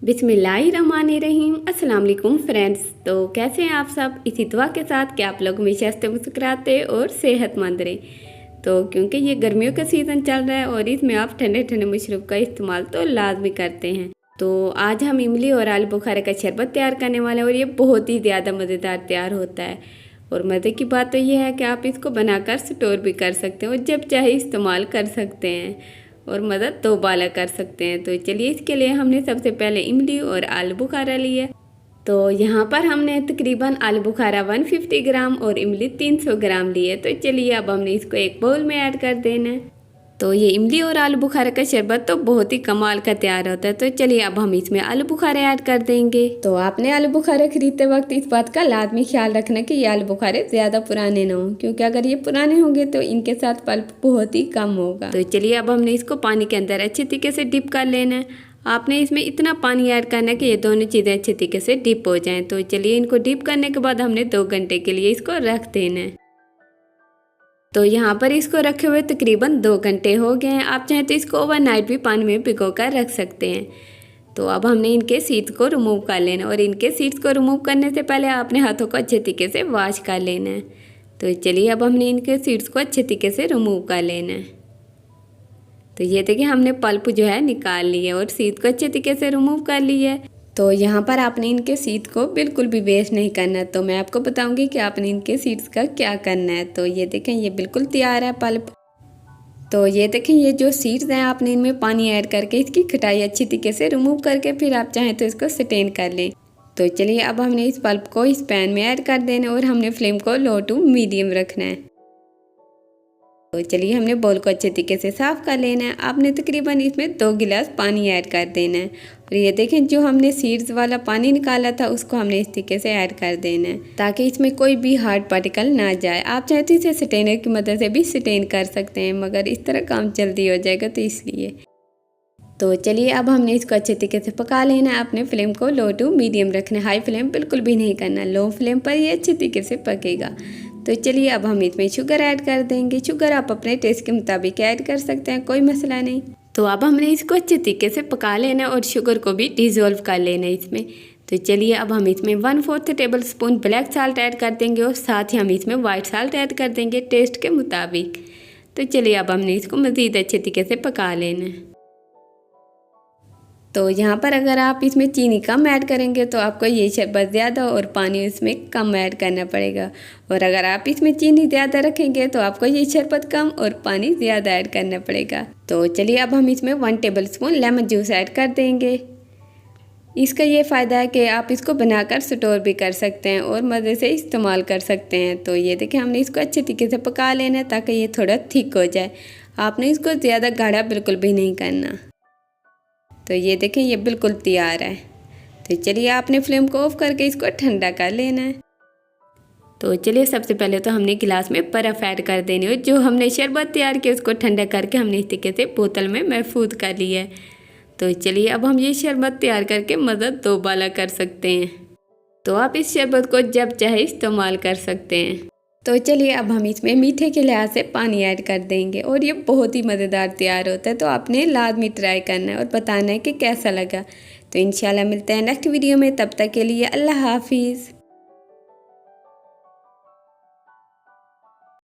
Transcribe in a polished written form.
बिस्मिल्लाहिर्रहमानिर्रहीम। अस्सलाम वालेकुम फ्रेंड्स। तो कैसे हैं आप सब? इसी दुआ के साथ कि आप लोग हमेशा हंसते मुस्कुराते और सेहतमंद रहें। तो क्योंकि ये गर्मियों का सीज़न चल रहा है और इसमें आप ठंडे ठंडे मशरूब का इस्तेमाल तो लाजमी करते हैं। तो आज हम इमली और आलू बुखारे का शरबत तैयार करने वाले हैं और ये बहुत ही ज़्यादा मज़ेदार तैयार होता है। और मज़े की बात तो ये है कि आप इसको बनाकर स्टोर भी कर सकते हैं और जब चाहे इस्तेमाल कर सकते हैं और मदद दोबारा कर सकते हैं। तो चलिए, इसके लिए हमने सबसे पहले इमली और आलू बुखारा लिया। तो यहाँ पर हमने तकरीबन आलू बुखारा 150 ग्राम और इमली 300 ग्राम लिए। तो चलिए, अब हमने इसको एक बाउल में ऐड कर देना है। तो ये इमली और आलू बुखारे का शरबत तो बहुत ही कमाल का तैयार होता है। तो चलिए, अब हम इसमें आलू बुखारे ऐड कर देंगे। तो आपने आलू बुखारे खरीदते वक्त इस बात का लाजमी ख्याल रखना कि ये आलू बुखारे ज़्यादा पुराने ना हों, क्योंकि अगर ये पुराने होंगे तो इनके साथ पल्प बहुत ही कम होगा। तो चलिए, अब हमने इसको पानी के अंदर अच्छे तरीके से डिप कर लेना है। आपने इसमें इतना पानी ऐड करना है कि ये दोनों चीज़ें अच्छे तरीके से डिप हो जाएँ। तो चलिए, इनको डिप करने के बाद हमने 2 घंटे के लिए इसको रख देना है। तो यहाँ पर इसको रखे हुए तकरीबन 2 घंटे हो गए हैं। आप चाहें तो इसको ओवरनाइट भी पानी में भिगो कर रख सकते हैं। तो अब हमने इनके सीड्स को रिमूव कर लेना है और इनके सीड्स को रिमूव करने से पहले आपने हाथों को अच्छे तरीके से वॉश कर लेना है। तो चलिए, अब हमने इनके सीड्स को अच्छे तरीके से रिमूव कर लेना है। तो ये देखिए, हमने पल्प जो है निकाल ली है और सीड को अच्छे तरीके से रिमूव कर लिया है। तो यहाँ पर आपने इनके सीड्स को बिल्कुल भी वेस्ट नहीं करना है। तो मैं आपको बताऊंगी कि आपने इनके सीड्स का क्या करना है। तो ये देखें, ये बिल्कुल तैयार है पल्प। तो ये देखें, ये जो सीड्स हैं आपने इनमें पानी ऐड करके इसकी खटाई अच्छी तरीके से रिमूव करके फिर आप चाहें तो इसको स्टेन कर लें। तो चलिए, अब हमने इस पल्प को इस पैन में ऐड कर देना और हमने फ्लेम को लो टू मीडियम रखना है। तो चलिए, हमने बोल को अच्छे तरीके से साफ़ कर लेना है। आपने तकरीबन इसमें 2 गिलास पानी ऐड कर देना है और ये देखें, जो हमने सीड्स वाला पानी निकाला था उसको हमने इस तरीके से ऐड कर देना है ताकि इसमें कोई भी हार्ड पार्टिकल ना जाए। आप चाहे तो इसे स्टेनर की मदद से भी स्टेन कर सकते हैं, मगर इस तरह काम जल्दी हो जाएगा तो इसलिए। तो चलिए, अब हमने इसको अच्छे तरीके से पका लेना है। अपने फ्लेम को लो टू मीडियम रखना है, हाई फ्लेम बिल्कुल भी नहीं करना। लो फ्लेम पर ये अच्छे तरीके से पकेगा। तो चलिए, अब हम इसमें शुगर ऐड कर देंगे। शुगर आप अपने टेस्ट के मुताबिक ऐड कर सकते हैं, कोई मसला नहीं। तो अब हमने इसको अच्छे तरीके से पका लेना और शुगर को भी डिज़ोल्व कर लेना इसमें। तो चलिए, अब हम इसमें 1/4 table spoon black salt add कर देंगे और साथ ही हम इसमें वाइट साल्ट ऐड कर देंगे टेस्ट के मुताबिक। तो चलिए, अब हमने इसको मज़ीद अच्छे तरीके से पका लेना है। तो यहाँ पर अगर आप इसमें चीनी कम ऐड करेंगे तो आपको ये शरबत ज़्यादा और पानी इसमें कम ऐड करना पड़ेगा, और अगर आप इसमें चीनी ज़्यादा रखेंगे तो आपको ये शरबत कम और पानी ज़्यादा ऐड करना पड़ेगा। तो चलिए, अब हम इसमें 1 table spoon lemon juice add कर देंगे। इसका ये फ़ायदा है कि आप इसको बनाकर स्टोर भी कर सकते हैं और मज़े से इस्तेमाल कर सकते हैं। तो ये देखें, हमने इसको अच्छे तरीके से पका लेना है ताकि ये थोड़ा थिक हो जाए। आपने इसको ज़्यादा गाढ़ा बिल्कुल भी नहीं करना। तो ये देखें, ये बिल्कुल तैयार है। तो चलिए, आपने फ्लेम को ऑफ करके इसको ठंडा कर लेना है। तो चलिए, सबसे पहले तो हमने गिलास में बर्फ़ ऐड कर देनी है। जो हमने शरबत तैयार किया उसको ठंडा करके हमने इस तरीके से बोतल में महफूज कर लिया है। तो चलिए, अब हम ये शरबत तैयार करके मज़ीद दोबारा कर सकते हैं। तो आप इस शरबत को जब चाहे इस्तेमाल कर सकते हैं। तो चलिए, अब हम इसमें मीठे के लिहाज से पानी ऐड कर देंगे और ये बहुत ही मज़ेदार तैयार होता है। तो आपने लाजमी ट्राई करना है और बताना है कि कैसा लगा। तो इंशाल्लाह मिलते हैं नेक्स्ट वीडियो में। तब तक के लिए अल्लाह हाफिज़।